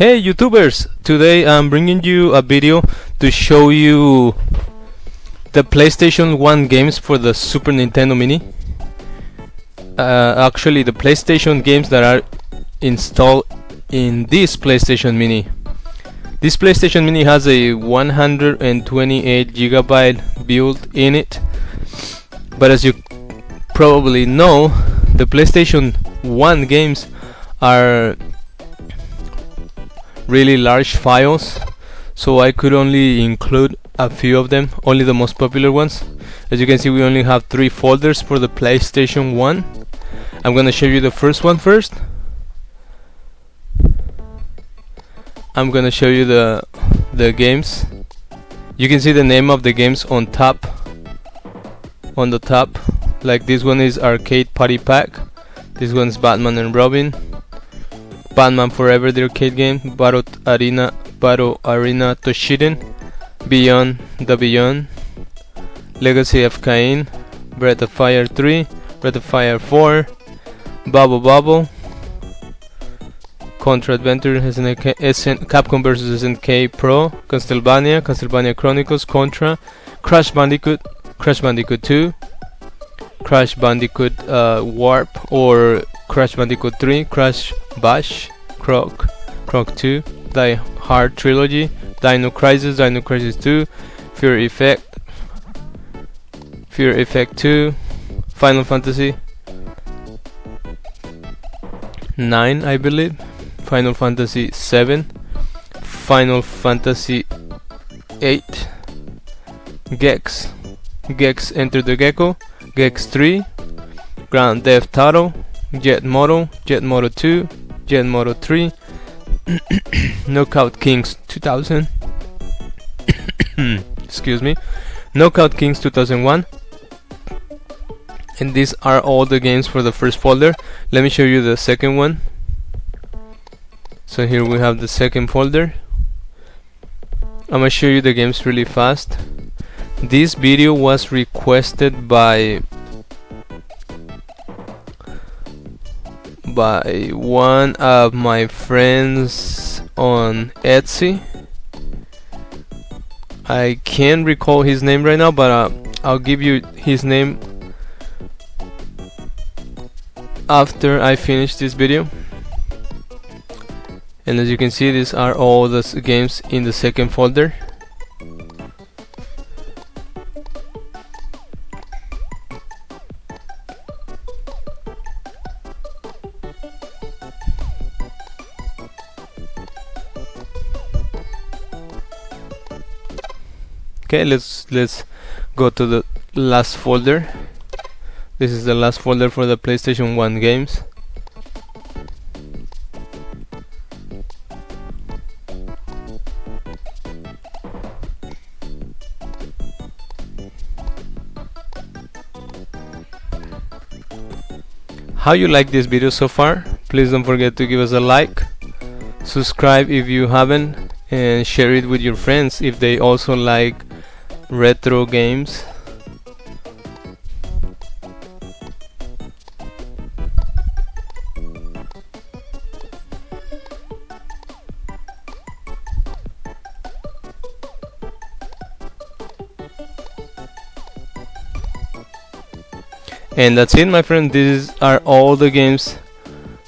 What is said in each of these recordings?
Hey YouTubers! Today I'm bringing you a video to show you the PlayStation 1 games for the Super Nintendo Mini. Actually the PlayStation games that are installed in this PlayStation Mini. This PlayStation Mini has a 128 gigabyte build in it, but as you probably know, the PlayStation 1 games are really large files, so I could only include a few of them, only the most popular ones. As you can see, we only have 3 folders for the PlayStation 1. I'm gonna show you the first one first. I'm gonna show you the games. You can see the name of the games on top, on the top. Like this one is Arcade Party Pack, this one's Batman and Robin, Batman Forever, the arcade game, Battle Arena Toshiden, Beyond the Beyond, Legacy of Kain, Breath of Fire 3, Breath of Fire 4, Bubble, Contra Adventure, Capcom vs SNK Pro, Castlevania Chronicles, Contra, Crash Bandicoot 2, Crash Bandicoot Warp or Crash Bandicoot 3, Crash Bash, Croc 2, Die Hard Trilogy, Dino Crisis 2, Fear Effect 2, Final Fantasy 9, I believe, Final Fantasy 7, Final Fantasy 8, Gex Enter the Gecko, Gex 3, Grand Theft Auto, Jet Moto 2, Jet Moto 3, Knockout Kings 2000 excuse me, Knockout Kings 2001. And these are all the games for the first folder. Let me show you the second one. So here we have the second folder. I'm gonna show you the games really fast. This video was requested by one of my friends on Etsy. I can't recall his name right now, but I'll give you his name after I finish this video. And as you can see, these are all the games in the second folder. Okay, let's go to the last folder. This is the last folder for the PlayStation 1 games. How you like this video so far? Please don't forget to give us a like, subscribe if you haven't, and share it with your friends if they also like retro games. And that's it, my friend. These are all the games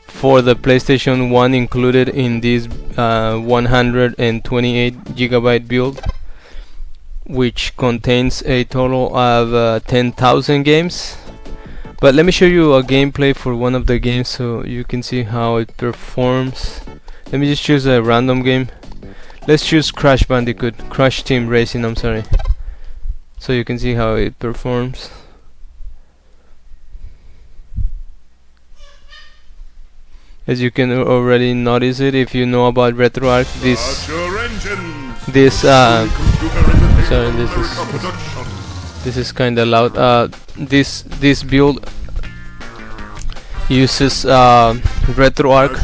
for the PlayStation 1 included in this 128 gigabyte build, which contains a total of 10,000 games. But let me show you a gameplay for one of the games so you can see how it performs. Let me just choose a random game. Let's choose Crash Team Racing, I'm sorry, so you can see how it performs. As you can already notice it if you know about RetroArch. This is kind of loud. This build uses RetroArch.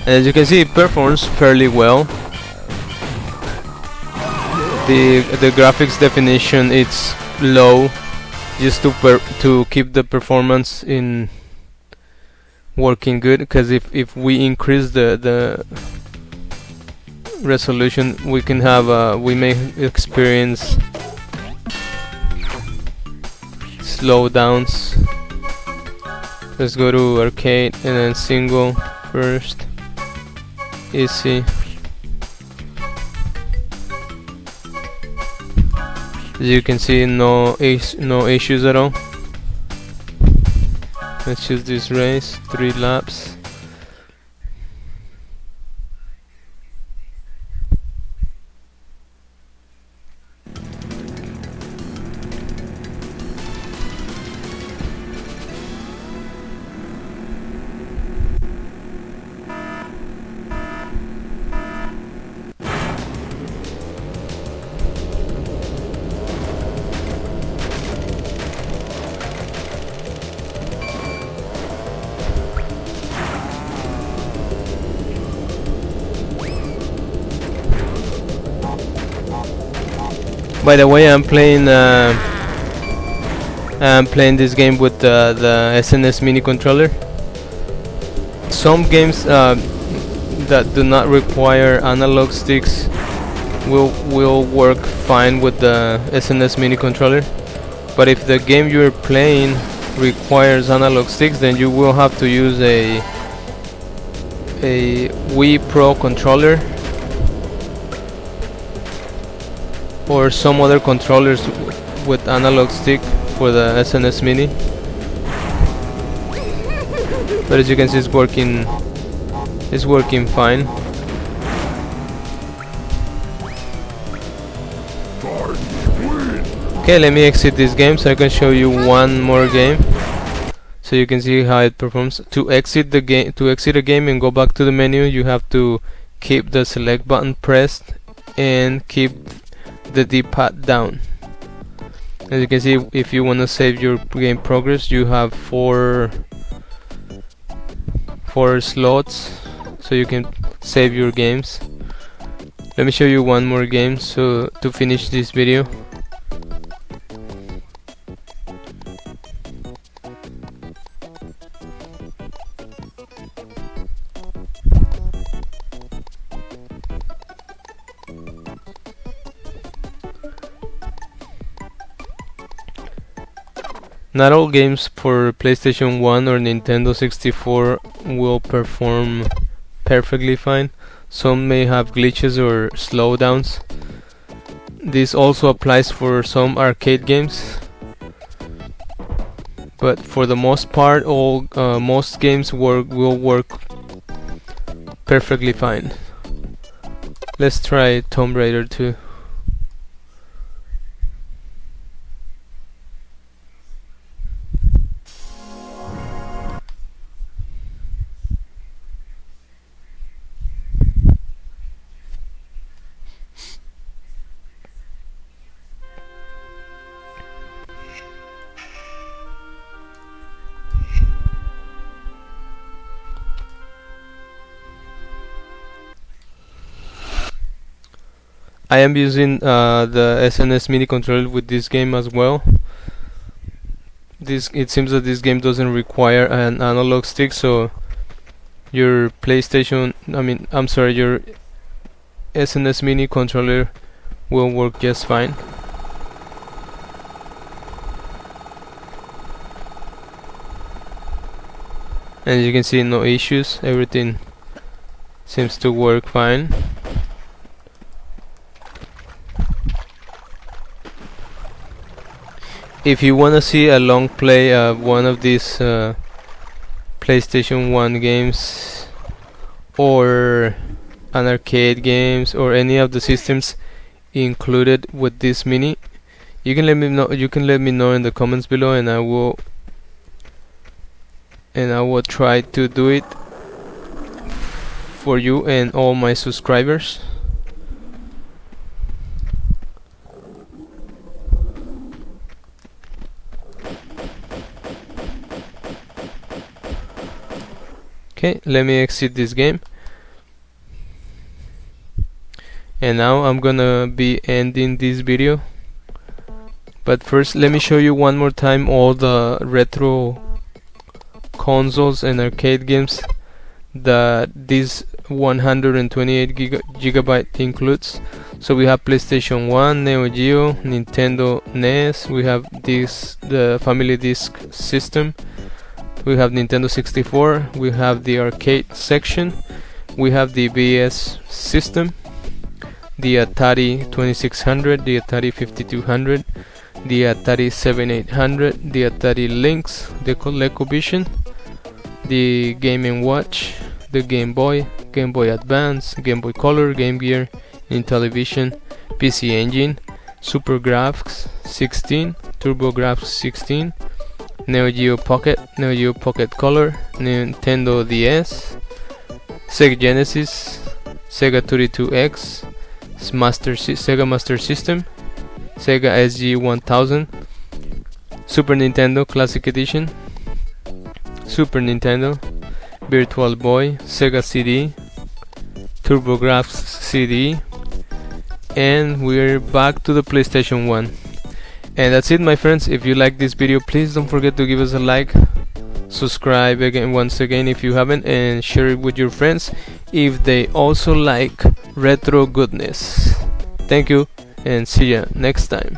And as you can see, it performs fairly well. The graphics definition, it's low. just to keep the performance in working good, because if we increase the resolution, we can have we may experience slowdowns. Let's go to arcade and then single first. Easy. As you can see, no issues at all. Let's choose this race, 3 laps. By the way, I'm playing this game with the Snes Mini controller. Some games that do not require analog sticks will work fine with the Snes Mini controller. But if the game you're playing requires analog sticks, then you will have to use a Wii Pro controller or some other controllers with analog stick for the Snes Mini. But as you can see, it's working fine. Okay, let me exit this game so I can show you one more game so you can see how it performs. To exit a game and go back to the menu, you have to keep the select button pressed and keep the D-pad down. As you can see, if you want to save your game progress, you have four slots so you can save your games. Let me show you one more game so to finish this video. Not all games for PlayStation 1 or Nintendo 64 will perform perfectly fine. Some may have glitches or slowdowns. This also applies for some arcade games. But for the most part, most games will work perfectly fine. Let's try Tomb Raider 2. I am using the Snes Mini controller with this game as well. It seems that this game doesn't require an analog stick, so your PlayStation, your Snes Mini controller will work just fine. And you can see no issues, everything seems to work fine. If you want to see a long play of one of these PlayStation 1 games or an arcade games or any of the systems included with this mini, you can let me know. You can let me know in the comments below, and I will try to do it for you and all my subscribers. Okay, let me exit this game. And now I'm gonna be ending this video But first, let me show you one more time all the retro consoles and arcade games that this 128 gigabyte includes. So we have PlayStation 1, Neo Geo, Nintendo NES, we have the family disc system, we have Nintendo 64, we have the arcade section, we have the VS system, the Atari 2600, the Atari 5200, the Atari 7800, the Atari Lynx, the ColecoVision, the Game & Watch, the Game Boy, Game Boy Advance, Game Boy Color, Game Gear, Intellivision, PC Engine, SuperGrafx 16, TurboGrafx 16, Neo Geo Pocket, Neo Geo Pocket Color, Nintendo DS, Sega Genesis, Sega 32X, Sega Master System, Sega SG-1000, Super Nintendo Classic Edition, Super Nintendo, Virtual Boy, Sega CD, TurboGrafx CD, and we're back to the PlayStation 1. And that's it, my friends. If you like this video, please don't forget to give us a like, subscribe once again if you haven't, and share it with your friends if they also like retro goodness. Thank you, and see ya next time.